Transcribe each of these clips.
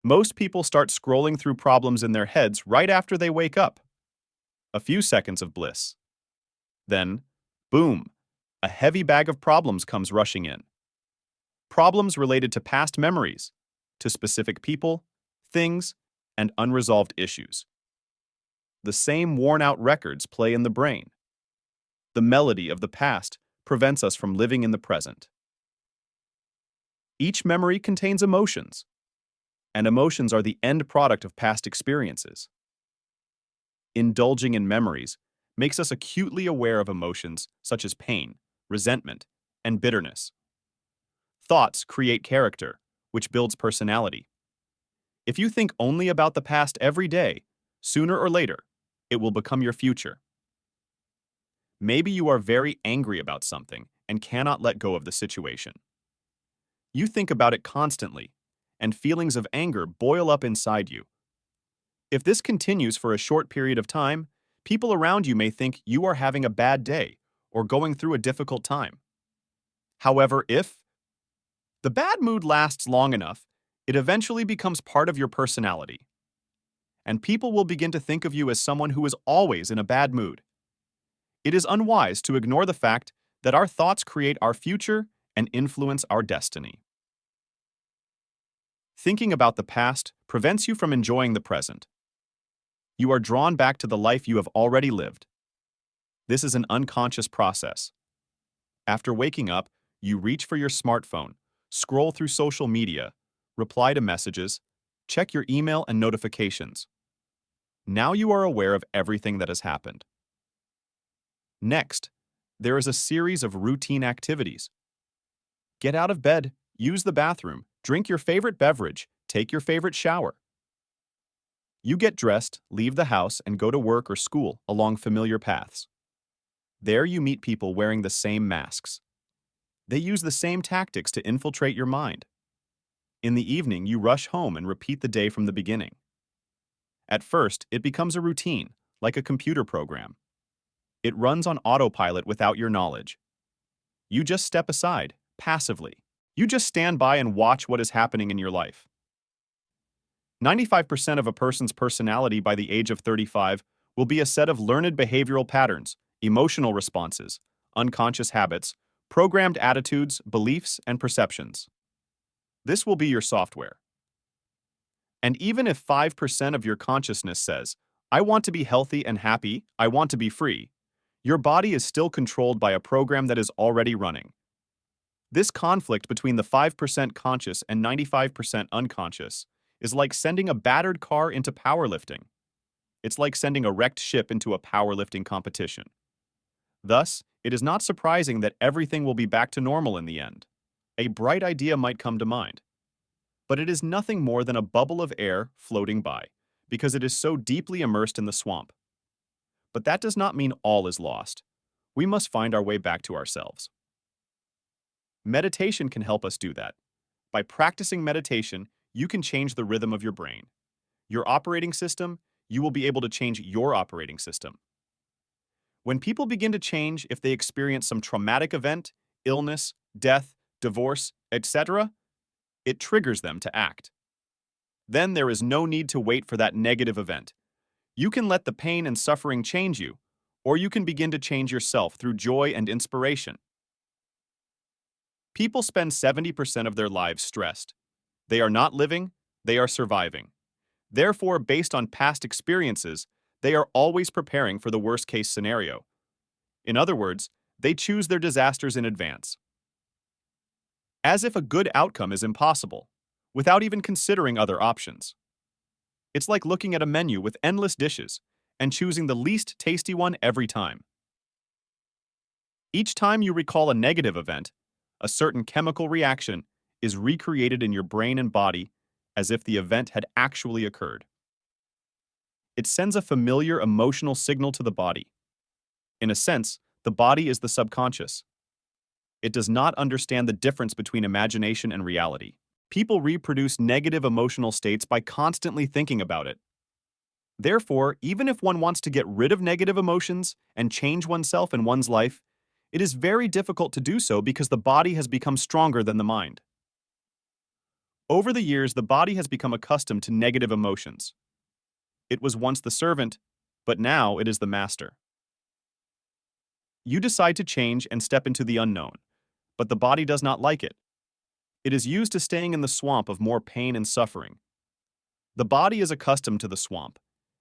Most people start scrolling through problems in their heads right after they wake up. A few seconds of bliss. Then, boom, a heavy bag of problems comes rushing in. Problems related to past memories, to specific people, things, and unresolved issues. The same worn-out records play in the brain. The melody of the past prevents us from living in the present. Each memory contains emotions, and emotions are the end product of past experiences. Indulging in memories makes us acutely aware of emotions such as pain, resentment, and bitterness. Thoughts create character, which builds personality. If you think only about the past every day, sooner or later, it will become your future. Maybe you are very angry about something and cannot let go of the situation. You think about it constantly, and feelings of anger boil up inside you. If this continues for a short period of time, people around you may think you are having a bad day or going through a difficult time. However, if the bad mood lasts long enough, it eventually becomes part of your personality. And people will begin to think of you as someone who is always in a bad mood. It is unwise to ignore the fact that our thoughts create our future and influence our destiny. Thinking about the past prevents you from enjoying the present. You are drawn back to the life you have already lived. This is an unconscious process. After waking up, you reach for your smartphone, scroll through social media, reply to messages, check your email and notifications. Now you are aware of everything that has happened. Next, there is a series of routine activities. Get out of bed, use the bathroom, drink your favorite beverage, take your favorite shower. You get dressed, leave the house, and go to work or school along familiar paths. There you meet people wearing the same masks. They use the same tactics to infiltrate your mind. In the evening, you rush home and repeat the day from the beginning. At first, it becomes a routine, like a computer program. It runs on autopilot without your knowledge. You just step aside, passively. You just stand by and watch what is happening in your life. 95% of a person's personality by the age of 35 will be a set of learned behavioral patterns, emotional responses, unconscious habits, programmed attitudes, beliefs, and perceptions. This will be your software. And even if 5% of your consciousness says, I want to be healthy and happy, I want to be free, your body is still controlled by a program that is already running. This conflict between the 5% conscious and 95% unconscious is like sending a battered car into powerlifting. It's like sending a wrecked ship into a powerlifting competition. Thus, it is not surprising that everything will be back to normal in the end. A bright idea might come to mind. But it is nothing more than a bubble of air floating by, because it is so deeply immersed in the swamp. But that does not mean all is lost. We must find our way back to ourselves. Meditation can help us do that. By practicing meditation, you can change the rhythm of your brain. Your operating system, you will be able to change your operating system. When people begin to change if they experience some traumatic event, illness, death, divorce, etc., it triggers them to act. Then there is no need to wait for that negative event. You can let the pain and suffering change you, or you can begin to change yourself through joy and inspiration. People spend 70% of their lives stressed. They are not living, they are surviving. Therefore, based on past experiences, they are always preparing for the worst-case scenario. In other words, they choose their disasters in advance. As if a good outcome is impossible, without even considering other options. It's like looking at a menu with endless dishes and choosing the least tasty one every time. Each time you recall a negative event, a certain chemical reaction is recreated in your brain and body as if the event had actually occurred. It sends a familiar emotional signal to the body. In a sense, the body is the subconscious. It does not understand the difference between imagination and reality. People reproduce negative emotional states by constantly thinking about it. Therefore, even if one wants to get rid of negative emotions and change oneself in one's life, it is very difficult to do so because the body has become stronger than the mind. Over the years, the body has become accustomed to negative emotions. It was once the servant, but now it is the master. You decide to change and step into the unknown, but the body does not like it. It is used to staying in the swamp of more pain and suffering. The body is accustomed to the swamp,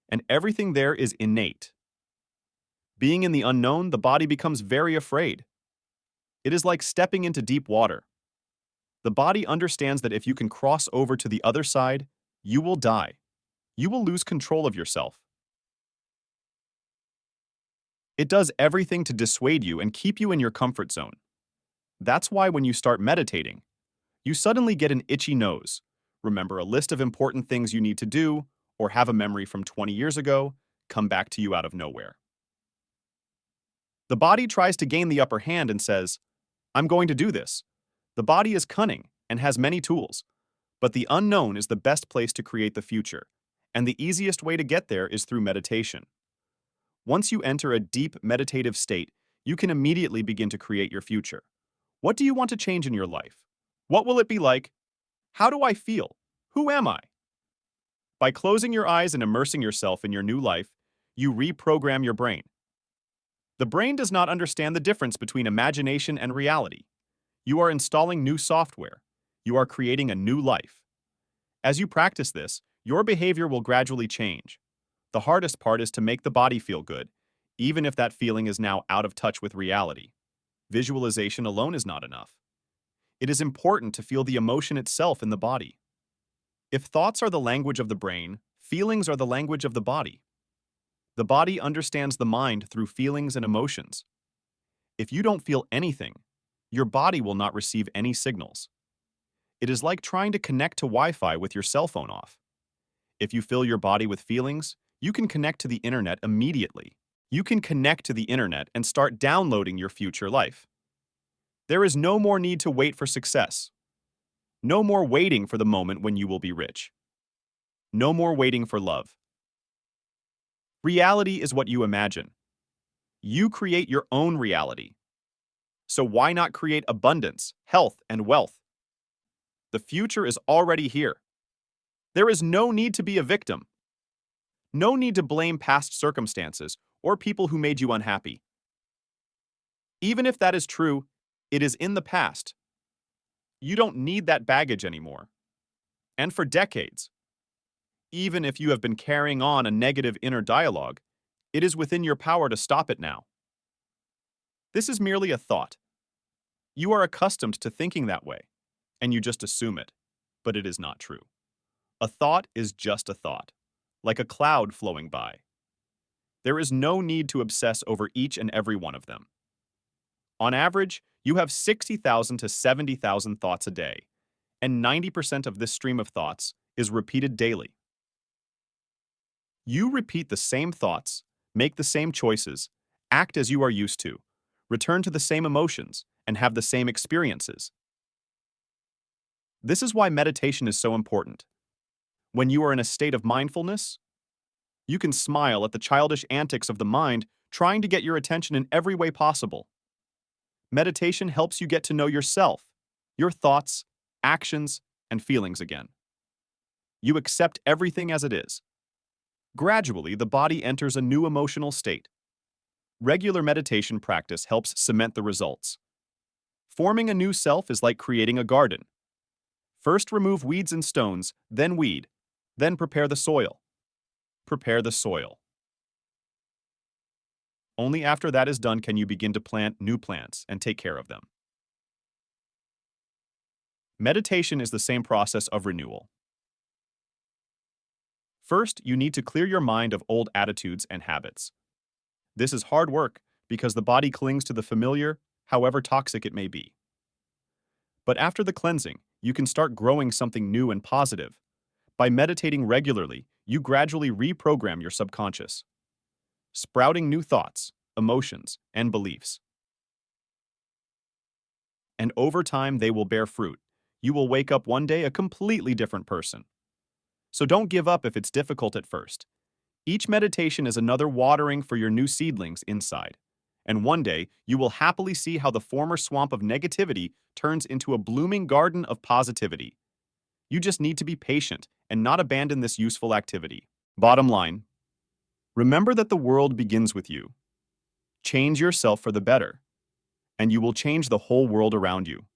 and everything there is innate. Being in the unknown, the body becomes very afraid. It is like stepping into deep water. The body understands that if you can cross over to the other side, you will die. You will lose control of yourself. It does everything to dissuade you and keep you in your comfort zone. That's why when you start meditating, you suddenly get an itchy nose, remember a list of important things you need to do, or have a memory from 20 years ago come back to you out of nowhere. The body tries to gain the upper hand and says, "I'm going to do this." The body is cunning and has many tools, but the unknown is the best place to create the future, and the easiest way to get there is through meditation. Once you enter a deep meditative state, you can immediately begin to create your future. What do you want to change in your life? What will it be like? How do I feel? Who am I? By closing your eyes and immersing yourself in your new life, you reprogram your brain. The brain does not understand the difference between imagination and reality. You are installing new software. You are creating a new life. As you practice this, your behavior will gradually change. The hardest part is to make the body feel good, even if that feeling is now out of touch with reality. Visualization alone is not enough. It is important to feel the emotion itself in the body. If thoughts are the language of the brain, feelings are the language of the body. The body understands the mind through feelings and emotions. If you don't feel anything, your body will not receive any signals. It is like trying to connect to Wi-Fi with your cell phone off. If you fill your body with feelings, you can connect to the internet immediately. You can connect to the internet and start downloading your future life. There is no more need to wait for success. No more waiting for the moment when you will be rich. No more waiting for love. Reality is what you imagine. You create your own reality. So why not create abundance, health, and wealth? The future is already here. There is no need to be a victim. No need to blame past circumstances or people who made you unhappy. Even if that is true, it is in the past. You don't need that baggage anymore. And for decades, even if you have been carrying on a negative inner dialogue, it is within your power to stop it now. This is merely a thought. You are accustomed to thinking that way, and you just assume it, but it is not true. A thought is just a thought, like a cloud flowing by. There is no need to obsess over each and every one of them. On average, you have 60,000 to 70,000 thoughts a day, and 90% of this stream of thoughts is repeated daily. You repeat the same thoughts, make the same choices, act as you are used to, return to the same emotions, and have the same experiences. This is why meditation is so important. When you are in a state of mindfulness, you can smile at the childish antics of the mind trying to get your attention in every way possible. Meditation helps you get to know yourself, your thoughts, actions, and feelings again. You accept everything as it is. Gradually, the body enters a new emotional state. Regular meditation practice helps cement the results. Forming a new self is like creating a garden. First remove weeds and stones, then weed, then prepare the soil. Prepare the soil. Only after that is done can you begin to plant new plants and take care of them. Meditation is the same process of renewal. First, you need to clear your mind of old attitudes and habits. This is hard work because the body clings to the familiar, however toxic it may be. But after the cleansing, you can start growing something new and positive. By meditating regularly, you gradually reprogram your subconscious, sprouting new thoughts, emotions, and beliefs. And over time, they will bear fruit. You will wake up one day a completely different person. So don't give up if it's difficult at first. Each meditation is another watering for your new seedlings inside. And one day, you will happily see how the former swamp of negativity turns into a blooming garden of positivity. You just need to be patient and not abandon this useful activity. Bottom line, remember that the world begins with you. Change yourself for the better, and you will change the whole world around you.